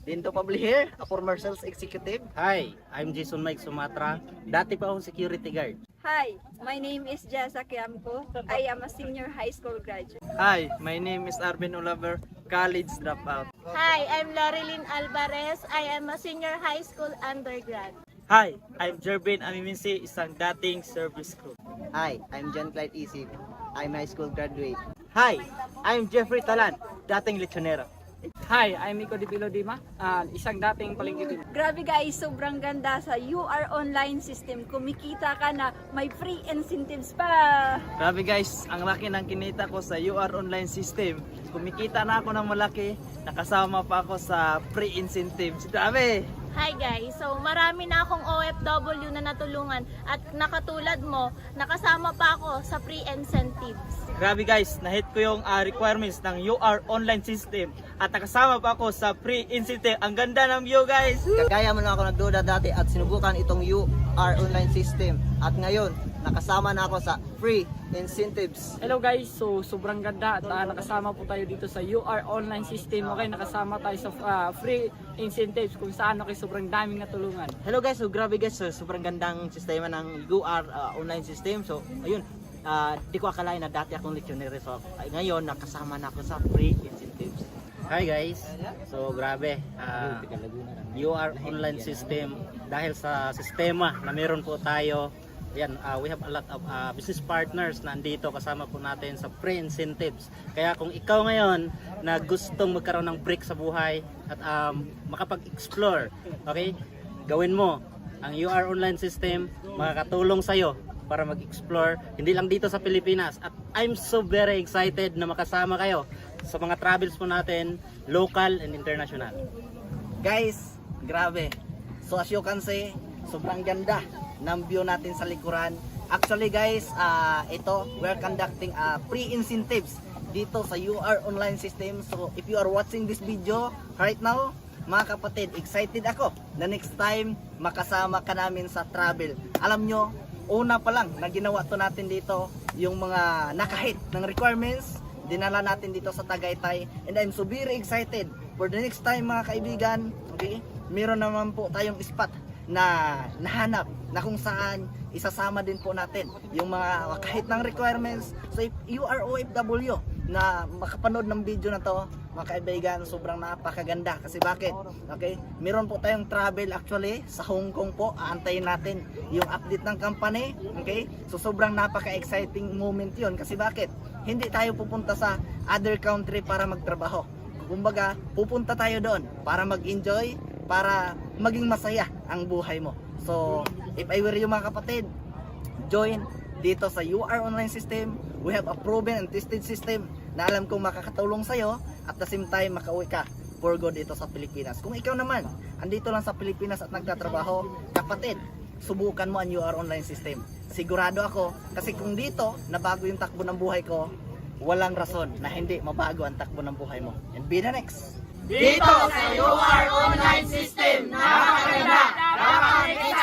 Dindo Pabli here, a former sales executive. Hi, I'm Jason Mike Sumatra. Dati pa akong security guard. Hi, my name is Jessa Kiamco. I am a senior high school graduate. Hi, my name is Arvin Olaver, college dropout. Hi, I'm Loreline Alvarez. I am a senior high school undergrad. Hi, I'm Jervin Amiminsi, isang dating service crew. Hi, I'm John Clyde Isip. I'm high school graduate. Hi, I'm Jeffrey Talan, dating lechonero. Hi, I'm Nico Di Pilodima, isang dating palengke. Grabe guys, sobrang ganda sa UR online system. Kumikita ka na may free incentives pa. Grabe guys, ang laki ng kinita ko sa UR online system. Kumikita na ako ng malaki, nakasama pa ako sa free incentives. Grabe! Hi guys, so marami na akong OFW na natulungan at nakatulad mo, nakasama pa ako sa free incentives. Grabe guys, nahit ko yung requirements ng UR online system at nakasama pa ako sa free incentive. Ang ganda ng view guys! Kagaya mo na ako nagduda dati at sinubukan itong UR online system. At ngayon, nakasama na ako sa free incentives. Hello guys, so sobrang ganda at nakasama po tayo dito sa UR online system. Okay, nakasama tayo sa free incentives kung saan okay, sobrang daming natulungan. Hello guys, so grabe guys, so, sobrang gandang sistema ng UR online system. So ayun, di ko akalain na dati akong lechonero. So ngayon, nakasama na ako sa free incentives. Hi guys, so grabe, UR online system, dahil sa sistema na meron po tayo, yan, we have a lot of business partners na andito kasama po natin sa free incentives. Kaya kung ikaw ngayon na gustong magkaroon ng break sa buhay at makapag-explore, okay, gawin mo ang UR online system, makakatulong sa'yo para mag-explore, hindi lang dito sa Pilipinas. At I'm so very excited na makasama kayo sa mga travels po natin, local and international. Guys, grabe. So as you can see, sobrang ganda ng view natin sa likuran. Actually guys, ito, we're conducting free incentives dito sa UR online system. So if you are watching this video right now, mga kapatid, excited ako na next time makasama ka namin sa travel. Alam nyo, una pa lang na ginawa to natin dito, yung mga nakahit ng requirements, dinala natin dito sa Tagaytay. And I'm so very excited for the next time mga kaibigan. Okay, meron naman po tayong spot na nahanap na kung saan isasama din po natin yung mga kahit ng requirements. So if you are OFW na makapanood ng video na to, mga kaibigan, sobrang napakaganda. Kasi bakit? Okay, meron po tayong travel actually sa Hong Kong po. Aantayin natin yung update ng company. Okay, so sobrang napaka-exciting moment yun. Kasi bakit? Hindi tayo pupunta sa other country para magtrabaho. Kumbaga, pupunta tayo doon para mag-enjoy, para maging masaya ang buhay mo. So, if I were you mga kapatid, join dito sa UR online system. We have a proven and tested system na alam kong makakatulong sa'yo at the same time makauwi ka for good dito sa Pilipinas. Kung ikaw naman, andito lang sa Pilipinas at nagtatrabaho, kapatid, subukan mo ang UR online system. Sigurado ako, kasi kung dito nabago yung takbo ng buhay ko, walang rason na hindi mabago ang takbo ng buhay mo. And be the next! Dito sa UR online system, napakaganda, napaka-exciting!